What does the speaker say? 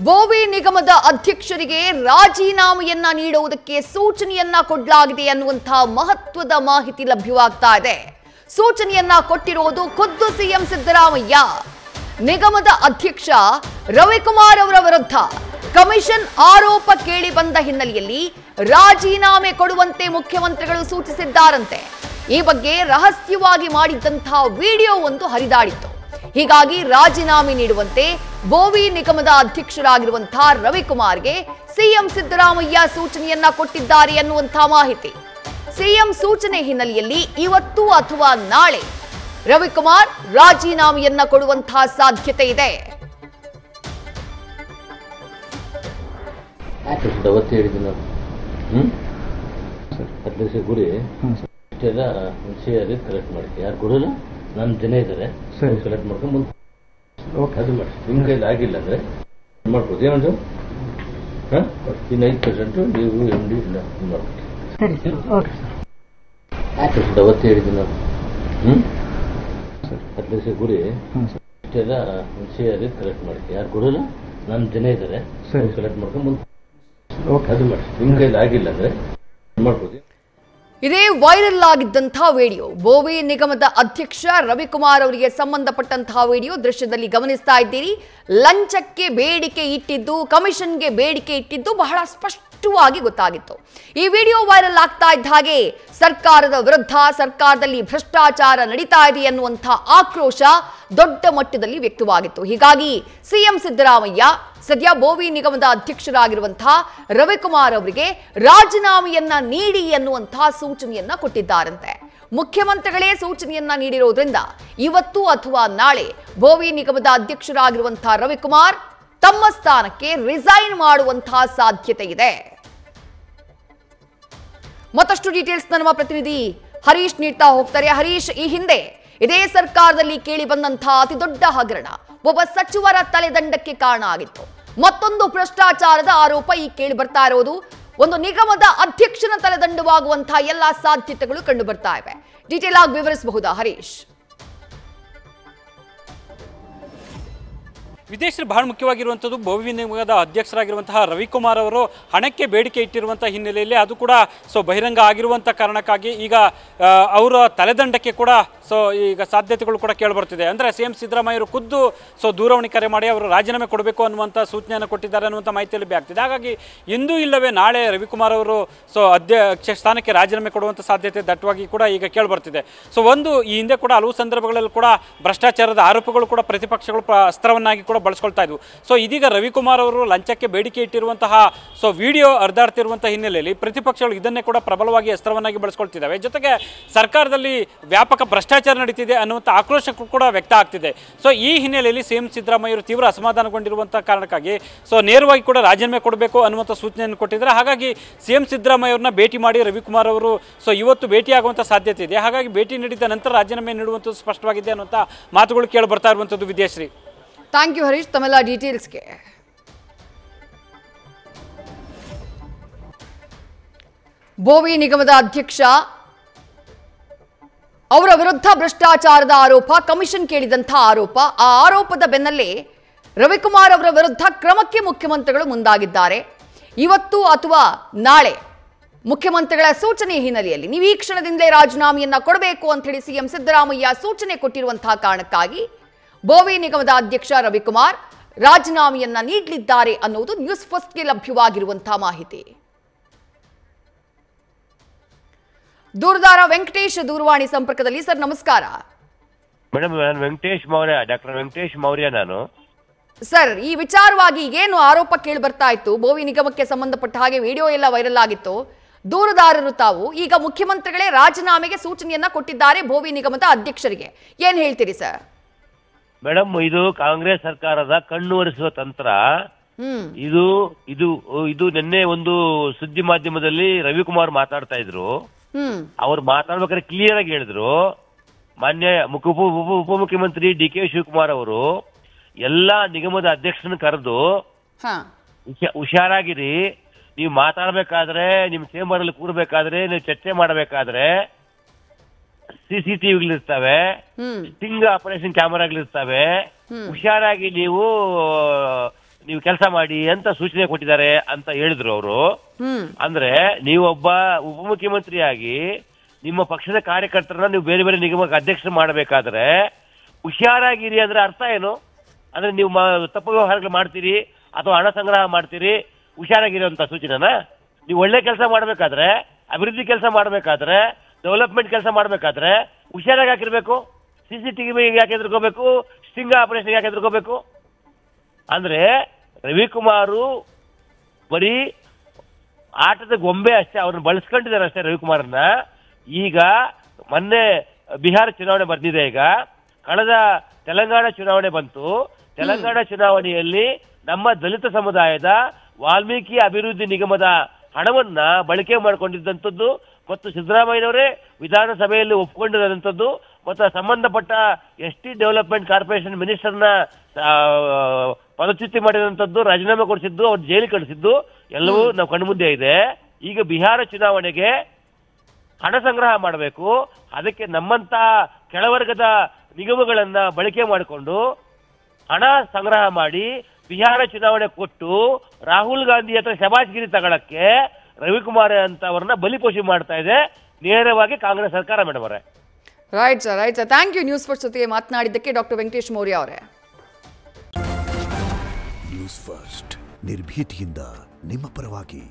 ಬೋವಿ ನಿಗಮದ ಅಧ್ಯಕ್ಷರಿಗೆ ರಾಜೀನಾಮೆಯನ್ನ ನೀಡುವುದಕ್ಕೆ ಸೂಚನೆಯನ್ನ ಕೊಡಲಾಗಿದೆ ಅನ್ನುವಂತ ಮಹತ್ವದ ಮಾಹಿತಿ ಲಭ್ಯವಾಗ್ತಾ ಇದೆ. ಸೂಚನೆಯನ್ನ ಕೊಟ್ಟಿರುವುದು ಖುದ್ದು ಸಿಎಂ ಸಿದ್ದರಾಮಯ್ಯ. ನಿಗಮದ ಅಧ್ಯಕ್ಷ ರವಿಕುಮಾರ್ ಅವರ ವಿರುದ್ಧ ಕಮಿಷನ್ ಆರೋಪ ಕೇಳಿ ಬಂದ ಹಿನ್ನೆಲೆಯಲ್ಲಿ ರಾಜೀನಾಮೆ ಕೊಡುವಂತೆ ಮುಖ್ಯಮಂತ್ರಿಗಳು ಸೂಚಿಸಿದ್ದಾರಂತೆ. ಈ ಬಗ್ಗೆ ರಹಸ್ಯವಾಗಿ ಮಾಡಿದ್ದಂತಹ ವಿಡಿಯೋ ಒಂದು ಹರಿದಾಡಿತ್ತು. ಹೀಗಾಗಿ ರಾಜೀನಾಮೆ ನೀಡುವಂತೆ ಬೋವಿ ನಿಗಮದ ಅಧ್ಯಕ್ಷರಾಗಿರುವಂತಹ ರವಿಕುಮಾರ್ಗೆ ಸಿಎಂ ಸಿದ್ದರಾಮಯ್ಯ ಸೂಚನೆಯನ್ನ ಕೊಟ್ಟಿದ್ದಾರೆ ಅನ್ನುವಂತಹ ಮಾಹಿತಿ. ಸಿಎಂ ಸೂಚನೆ ಹಿನ್ನೆಲೆಯಲ್ಲಿ ಇವತ್ತು ಅಥವಾ ನಾಳೆ ರವಿಕುಮಾರ್ ರಾಜೀನಾಮೆಯನ್ನ ಕೊಡುವಂತಹ ಸಾಧ್ಯತೆ ಇದೆ. ಕಲೆಕ್ಟ್ ಮಾಡಿ ಯಾರು ಕೊಡೋಲ್ಲ, ನನ್ನ ಜನ ಇದ್ದಾರೆ, ಕಲೆಕ್ಟ್ ಮಾಡ್ಕೊಂಡು ಮುಂದೆ ಅದು ಮಾಡಿ. ನಿಮ್ಮ ಕೈಲಿ ಆಗಿಲ್ಲ ಅಂದ್ರೆ ಮಾಡ್ಬೋದು. ಏನಂದ್ರೆ ಇನ್ನು 5% ನೀವು MD ಇಲ್ಲ ಮಾಡ್ಬೋದು. ಅವತ್ತು ಹೇಳಿದ್ದೀನಿ ನಾನು. ಹತ್ತು ಲಕ್ಷ ಗುರಿ ಇಷ್ಟೆಲ್ಲ ಕಲೆಕ್ಟ್ ಮಾಡಿ ಯಾರು ಕೊಡೋಲ್ಲ, ನನ್ನ ಜನ ಇದ್ದಾರೆ, ಕಲೆಕ್ಟ್ ಮಾಡ್ಕೊಂಡು ಮುಂದೆ ಅದು ಮಾಡಿ. ನಿಮ್ಮ ಕೈಲಿ ಆಗಿಲ್ಲ ಅಂದ್ರೆ ಮಾಡ್ಬೋದು. ಇದೇ ವೈರಲ್ ಆಗಿದ್ದಂತಹ ವಿಡಿಯೋ ಬೋವಿ ನಿಗಮದ ಅಧ್ಯಕ್ಷ ರವಿಕುಮಾರ್ ಅವರಿಗೆ ಸಂಬಂಧಪಟ್ಟಂತಹ ವಿಡಿಯೋ ದೃಶ್ಯದಲ್ಲಿ ಗಮನಿಸ್ತಾ ಇದ್ದೀರಿ. ಲಂಚಕ್ಕೆ ಬೇಡಿಕೆ ಇಟ್ಟಿದ್ದು, ಕಮಿಷನ್ಗೆ ಬೇಡಿಕೆ ಇಟ್ಟಿದ್ದು ಬಹಳ ಸ್ಪಷ್ಟವಾಗಿ ಗೊತ್ತಾಗಿತ್ತು. ಈ ವಿಡಿಯೋ ವೈರಲ್ ಆಗ್ತಾ ಇದ್ದ ಹಾಗೆ ಸರ್ಕಾರದ ವಿರುದ್ಧ, ಸರ್ಕಾರದಲ್ಲಿ ಭ್ರಷ್ಟಾಚಾರ ನಡೀತಾ ಇದೆ ಎನ್ನುವಂತಹ ಆಕ್ರೋಶ ದೊಡ್ಡ ಮಟ್ಟದಲ್ಲಿ ವ್ಯಕ್ತವಾಗಿತ್ತು. ಹೀಗಾಗಿ ಸಿಎಂ ಸಿದ್ದರಾಮಯ್ಯ ಸದ್ಯ ಬೋವಿ ನಿಗಮದ ಅಧ್ಯಕ್ಷರಾಗಿರುವಂತಹ ರವಿಕುಮಾರ್ ಅವರಿಗೆ ರಾಜೀನಾಮೆಯನ್ನ ನೀಡಿ ಎನ್ನುವಂತಹ ಸೂಚನೆಯನ್ನ ಕೊಟ್ಟಿದ್ದಾರಂತೆ. ಮುಖ್ಯಮಂತ್ರಿಗಳೇ ಸೂಚನೆಯನ್ನ ನೀಡಿರೋದ್ರಿಂದ ಇವತ್ತು ಅಥವಾ ನಾಳೆ ಬೋವಿ ನಿಗಮದ ಅಧ್ಯಕ್ಷರಾಗಿರುವಂತಹ ರವಿಕುಮಾರ್ ತಮ್ಮ ಸ್ಥಾನಕ್ಕೆ ರಿಸೈನ್ ಮಾಡುವಂತಹ ಸಾಧ್ಯತೆ ಇದೆ. ಮತ್ತಷ್ಟು ಡೀಟೇಲ್ಸ್ ನಮ್ಮ ಪ್ರತಿನಿಧಿ ಹರೀಶ್ ನೀಡ್ತಾ ಹೋಗ್ತಾರೆ. ಹರೀಶ್, ಈ ಹಿಂದೆ ಇದೇ ಸರ್ಕಾರದಲ್ಲಿ ಕೇಳಿ ಬಂದಂತಹ ಅತಿ ದೊಡ್ಡ ಹಗರಣ ಒಬ್ಬ ಸಚಿವರ ತಲೆದಂಡಕ್ಕೆ ಕಾರಣ ಆಗಿತ್ತು. ಮತ್ತೊಂದು ಭ್ರಷ್ಟಾಚಾರದ ಆರೋಪ ಈ ಕೇಳಿ ಬರ್ತಾ ಇರೋದು. ಒಂದು ನಿಗಮದ ಅಧ್ಯಕ್ಷನ ತಲೆದಂಡವಾಗುವಂತಹ ಎಲ್ಲಾ ಸಾಧ್ಯತೆಗಳು ಕಂಡು ಬರ್ತಾ ಇವೆ. ಡೀಟೇಲ್ ಆಗಿ ವಿವರಿಸಬಹುದಾ ಹರೀಶ್? ವಿದೇಶದಲ್ಲಿ ಬಹಳ ಮುಖ್ಯವಾಗಿರುವಂಥದ್ದು ಬೋವಿ ನಿಗಮದ ಅಧ್ಯಕ್ಷರಾಗಿರುವಂತಹ ರವಿಕುಮಾರ್ ಅವರು ಹಣಕ್ಕೆ ಬೇಡಿಕೆ ಇಟ್ಟಿರುವಂಥ ಹಿನ್ನೆಲೆಯಲ್ಲಿ ಅದು ಕೂಡ ಬಹಿರಂಗ ಆಗಿರುವಂಥ ಕಾರಣಕ್ಕಾಗಿ ಈಗ ಅವರ ತಲೆದಂಡಕ್ಕೆ ಕೂಡ ಈಗ ಸಾಧ್ಯತೆಗಳು ಕೂಡ ಕೇಳಿಬರ್ತಿದೆ. ಅಂದರೆ ಸಿಎಂ ಸಿದ್ದರಾಮಯ್ಯರು ಖುದ್ದು ದೂರವಾಣಿ ಕರೆ ಮಾಡಿ ಅವರು ರಾಜೀನಾಮೆ ಕೊಡಬೇಕು ಅನ್ನುವಂಥ ಸೂಚನೆಯನ್ನು ಕೊಟ್ಟಿದ್ದಾರೆ ಅನ್ನುವಂಥ ಮಾಹಿತಿ ಲಭ್ಯ ಆಗ್ತಿದೆ. ಹಾಗಾಗಿ ಇಂದು ಇಲ್ಲವೇ ನಾಳೆ ರವಿಕುಮಾರ್ ಅವರು ಅಧ್ಯಕ್ಷ ಸ್ಥಾನಕ್ಕೆ ರಾಜೀನಾಮೆ ಕೊಡುವಂಥ ಸಾಧ್ಯತೆ ದಟ್ಟವಾಗಿ ಕೂಡ ಈಗ ಕೇಳಿಬರ್ತಿದೆ. ಒಂದು ಈ ಹಿಂದೆ ಕೂಡ ಹಲವು ಸಂದರ್ಭಗಳಲ್ಲಿ ಕೂಡ ಭ್ರಷ್ಟಾಚಾರದ ಆರೋಪಗಳು ಕೂಡ ಪ್ರತಿಪಕ್ಷಗಳು ಅಸ್ತ್ರವನ್ನಾಗಿ ಕೂಡ ಬಳಸ್ಕೊಳ್ತಾ ಇದ್ವು. ಇದೀಗ ರವಿಕುಮಾರ್ ಅವರು ಲಂಚಕ್ಕೆ ಬೇಡಿಕೆ ಇಟ್ಟಿರುವಂತಹ ವಿಡಿಯೋ ಹರಿದಾಡ್ತಿರುವಂತಹ ಹಿನ್ನೆಲೆಯಲ್ಲಿ ಪ್ರತಿಪಕ್ಷಗಳು ಇದನ್ನೇ ಕೂಡ ಪ್ರಬಲವಾಗಿ ಅಸ್ತ್ರವನ್ನಾಗಿ ಬಳಸ್ಕೊಳ್ತಿದ್ದಾವೆ. ಜೊತೆಗೆ ಸರ್ಕಾರದಲ್ಲಿ ವ್ಯಾಪಕ ಭ್ರಷ್ಟಾಚಾರ ನಡೀತಿದೆ ಅನ್ನುವಂಥ ಆಕ್ರೋಶ ಕೂಡ ವ್ಯಕ್ತ ಆಗ್ತಿದೆ. ಈ ಹಿನ್ನೆಲೆಯಲ್ಲಿ ಸಿಎಂ ಸಿದ್ದರಾಮಯ್ಯರು ತೀವ್ರ ಅಸಮಾಧಾನಗೊಂಡಿರುವಂತಹ ಕಾರಣಕ್ಕಾಗಿ ನೇರವಾಗಿ ಕೂಡ ರಾಜೀನಾಮೆ ಕೊಡಬೇಕು ಅನ್ನುವಂಥ ಸೂಚನೆಯನ್ನು ಕೊಟ್ಟಿದ್ದಾರೆ. ಹಾಗಾಗಿ ಸಿಎಂ ಸಿದ್ದರಾಮಯ್ಯ ಅವ್ರನ್ನ ಭೇಟಿ ಮಾಡಿ ರವಿಕುಮಾರ್ ಅವರು ಇವತ್ತು ಭೇಟಿಯಾಗುವಂಥ ಸಾಧ್ಯತೆ ಇದೆ. ಹಾಗಾಗಿ ಭೇಟಿ ನೀಡಿದ ನಂತರ ರಾಜೀನಾಮೆ ನೀಡುವಂಥದ್ದು ಸ್ಪಷ್ಟವಾಗಿದೆ ಅನ್ನುವಂಥ ಮಾತುಗಳು ಕೇಳಿ ಬರ್ತಾ ಇರುವಂಥದ್ದು. ವಿದ್ಯಾಶ್ರೀ, ಥ್ಯಾಂಕ್ ಯು ಹರೀಶ್ ತಮ್ಮೆಲ್ಲ ಡೀಟೇಲ್ಸ್ಗೆ. ಬೋವಿ ನಿಗಮದ ಅಧ್ಯಕ್ಷ ಅವರ ವಿರುದ್ಧ ಭ್ರಷ್ಟಾಚಾರದ ಆರೋಪ, ಕಮಿಷನ್ ಕೇಳಿದಂತಹ ಆರೋಪ, ಆ ಆರೋಪದ ಬೆನ್ನಲ್ಲೇ ರವಿಕುಮಾರ್ ಅವರ ವಿರುದ್ಧ ಕ್ರಮಕ್ಕೆ ಮುಖ್ಯಮಂತ್ರಿಗಳು ಮುಂದಾಗಿದ್ದಾರೆ. ಇವತ್ತು ಅಥವಾ ನಾಳೆ ಮುಖ್ಯಮಂತ್ರಿಗಳ ಸೂಚನೆ ಹಿನ್ನೆಲೆಯಲ್ಲಿ ನೀವು ಈ ಕ್ಷಣದಿಂದಲೇ ರಾಜೀನಾಮೆಯನ್ನ ಕೊಡಬೇಕು ಅಂತ ಹೇಳಿ ಸಿಎಂ ಸಿದ್ದರಾಮಯ್ಯ ಸೂಚನೆ ಕೊಟ್ಟಿರುವಂತಹ ಕಾರಣಕ್ಕಾಗಿ ಬೋವಿ ನಿಗಮದ ಅಧ್ಯಕ್ಷ ರವಿಕುಮಾರ್ ರಾಜೀನಾಮೆಯನ್ನ ನೀಡಲಿದ್ದಾರೆ ಅನ್ನುವುದು ನ್ಯೂಸ್ ಫಸ್ಟ್ಗೆ ಲಭ್ಯವಾಗಿರುವಂತಹ ಮಾಹಿತಿ. ದೂರದಾರ ವೆಂಕಟೇಶ್ ದೂರವಾಣಿ ಸಂಪರ್ಕದಲ್ಲಿ. ಸರ್ ನಮಸ್ಕಾರ. ಮೇಡಮ್, ನಾನು ವೆಂಕಟೇಶ್ ಮೌರ್ಯ, ಡಾಕ್ಟರ್ ವೆಂಕಟೇಶ್ ಮೌರ್ಯ ನಾನು. ಸರ್, ಈ ವಿಚಾರವಾಗಿ ಏನು ಆರೋಪ ಕೇಳಿ ಬರ್ತಾ ಇತ್ತು, ಬೋವಿ ನಿಗಮಕ್ಕೆ ಸಂಬಂಧಪಟ್ಟ ಹಾಗೆ ವಿಡಿಯೋ ಎಲ್ಲ ವೈರಲ್ ಆಗಿತ್ತು. ದೂರದಾರರು ತಾವು ಈಗ ಮುಖ್ಯಮಂತ್ರಿಗಳೇ ರಾಜೀನಾಮೆಗೆ ಸೂಚನೆಯನ್ನ ಕೊಟ್ಟಿದ್ದಾರೆ ಬೋವಿ ನಿಗಮದ ಅಧ್ಯಕ್ಷರಿಗೆ, ಏನ್ ಹೇಳ್ತೀರಿ ಸರ್? ಮೇಡಮ್, ಇದು ಕಾಂಗ್ರೆಸ್ ಸರ್ಕಾರದ ಕಣ್ಣು ಒರೆಸುವ ತಂತ್ರ. ಇದು ಇದು ಇದು ನಿನ್ನೆ ಒಂದು ಸುದ್ದಿ ಮಾಧ್ಯಮದಲ್ಲಿ ರವಿಕುಮಾರ್ ಮಾತಾಡ್ತಾ ಇದ್ರು. ಅವ್ರು ಮಾತಾಡ್ಬೇಕಾದ್ರೆ ಕ್ಲಿಯರ್ ಆಗಿ ಹೇಳಿದ್ರು, ಮಾನ್ಯ ಉಪಮುಖ್ಯಮಂತ್ರಿ DK ಶಿವಕುಮಾರ್ ಅವರು ಎಲ್ಲಾ ನಿಗಮದ ಅಧ್ಯಕ್ಷರನ್ನ ಕರೆದು ಹುಷಾರಾಗಿರಿ, ನೀವು ಮಾತಾಡ್ಬೇಕಾದ್ರೆ, ನಿಮ್ ಚೇಂಬರ್ ಅಲ್ಲಿ ಕೂರ್ಬೇಕಾದ್ರೆ, ನೀವು ಚರ್ಚೆ ಮಾಡಬೇಕಾದ್ರೆ CCTVಗಳಿರ್ತವೆ, ಸ್ಟಿಂಗ್ ಆಪರೇಷನ್ ಕ್ಯಾಮರಾಗಳಿರ್ತವೆ, ಹುಷಾರಾಗಿ ನೀವು ನೀವು ಕೆಲಸ ಮಾಡಿ ಅಂತ ಸೂಚನೆ ಕೊಟ್ಟಿದ್ದಾರೆ ಅಂತ ಹೇಳಿದ್ರು ಅವರು. ಅಂದ್ರೆ ನೀವೊಬ್ಬ ಉಪಮುಖ್ಯಮಂತ್ರಿಯಾಗಿ ನಿಮ್ಮ ಪಕ್ಷದ ಕಾರ್ಯಕರ್ತರನ್ನ ನೀವು ಬೇರೆ ಬೇರೆ ನಿಗಮಕ್ಕೆ ಅಧ್ಯಕ್ಷರು ಮಾಡಬೇಕಾದ್ರೆ ಹುಷಾರಾಗಿರಿ ಅಂದ್ರೆ ಅರ್ಥ ಏನು? ಅಂದ್ರೆ ನೀವು ತಪ್ಪು ವ್ಯವಹಾರಗಳು ಮಾಡ್ತೀರಿ ಅಥವಾ ಹಣ ಸಂಗ್ರಹ ಮಾಡ್ತೀರಿ, ಹುಷಾರಾಗಿರುವಂತ ಸೂಚನೆನ? ನೀವು ಒಳ್ಳೆ ಕೆಲಸ ಮಾಡ್ಬೇಕಾದ್ರೆ, ಅಭಿವೃದ್ಧಿ ಕೆಲಸ ಮಾಡ್ಬೇಕಾದ್ರೆ, ಡೆವಲಪ್ಮೆಂಟ್ ಕೆಲಸ ಮಾಡ್ಬೇಕಾದ್ರೆ ಹುಷಾರಾಗಿ ಹಾಕಿರ್ಬೇಕು. CCTV ಯಾಕೆ ಎದುರ್ಕೋಬೇಕು? ಸ್ಟಿಂಗ್ ಆಪರೇಷನ್ ಯಾಕೆ ಎದುರ್ಕೋಬೇಕು? ಅಂದ್ರೆ ರವಿಕುಮಾರು ಬರೀ ಆಟದ ಗೊಂಬೆ ಅಷ್ಟೇ, ಅವ್ರನ್ನ ಬಳಸ್ಕೊಂಡಿದ್ದಾರೆ ಅಷ್ಟೇ ರವಿಕುಮಾರ್ನ. ಈಗ ಮೊನ್ನೆ ಬಿಹಾರ ಚುನಾವಣೆ ಬಂದಿದೆ, ಈಗ ಕಳೆದ ತೆಲಂಗಾಣ ಚುನಾವಣೆ ಬಂತು. ತೆಲಂಗಾಣ ಚುನಾವಣೆಯಲ್ಲಿ ನಮ್ಮ ದಲಿತ ಸಮುದಾಯದ ವಾಲ್ಮೀಕಿ ಅಭಿವೃದ್ಧಿ ನಿಗಮದ ಹಣವನ್ನ ಬಳಕೆ ಮಾಡಿಕೊಂಡಿದ್ದಂಥದ್ದು ಮತ್ತು ಸಿದ್ದರಾಮಯ್ಯನವರೇ ವಿಧಾನಸಭೆಯಲ್ಲಿ ಒಪ್ಕೊಂಡಿರುವಂಥದ್ದು ಮತ್ತು ಸಂಬಂಧಪಟ್ಟ ST ಡೆವಲಪ್ಮೆಂಟ್ ಕಾರ್ಪೊರೇಷನ್ ಮಿನಿಸ್ಟರ್ನ ಪದಚ್ಯುತಿ ಮಾಡಿದಂಥದ್ದು, ರಾಜೀನಾಮೆ ಕೊಡಿಸಿದ್ದು, ಅವ್ರು ಜೈಲಿಗೆ ಕಳಿಸಿದ್ದು ಎಲ್ಲವೂ ನಾವು ಕಣ್ಣು ಮುಂದೆ ಇದೆ. ಈಗ ಬಿಹಾರ ಚುನಾವಣೆಗೆ ಹಣ ಸಂಗ್ರಹ ಮಾಡಬೇಕು. ಅದಕ್ಕೆ ನಮ್ಮಂತ ಕೆಳವರ್ಗದ ನಿಗಮಗಳನ್ನ ಬಳಕೆ ಮಾಡಿಕೊಂಡು ಹಣ ಸಂಗ್ರಹ ಮಾಡಿ ಬಿಹಾರ ಚುನಾವಣೆ ಕೊಟ್ಟು ರಾಹುಲ್ ಗಾಂಧಿ ಹತ್ರ ಶಬಾಷ್ಗಿರಿ ತಗೊಳಕ್ಕೆ ರವಿಕುಮಾರ್ ಅಂತವರನ್ನ ಬಲಿಪೋಷಿ ಮಾಡ್ತಾ ಇದೆ ನೇರವಾಗಿ ಕಾಂಗ್ರೆಸ್ ಸರ್ಕಾರ. ಮೇಡಮ್ ಅವರೇ, right sir, right sir. Thank you news first ಜೊತೆಗೆ ಮಾತನಾಡಿದ್ದಕ್ಕೆ ಡಾಕ್ಟರ್ ವೆಂಕಟೇಶ್ ಮೌರ್ಯ ಅವರೇ. ನ್ಯೂಸ್ ಫಸ್ಟ್ ನಿರ್ಭೀತಿಯಿಂದ ನಿಮ್ಮ ಪರವಾಗಿ.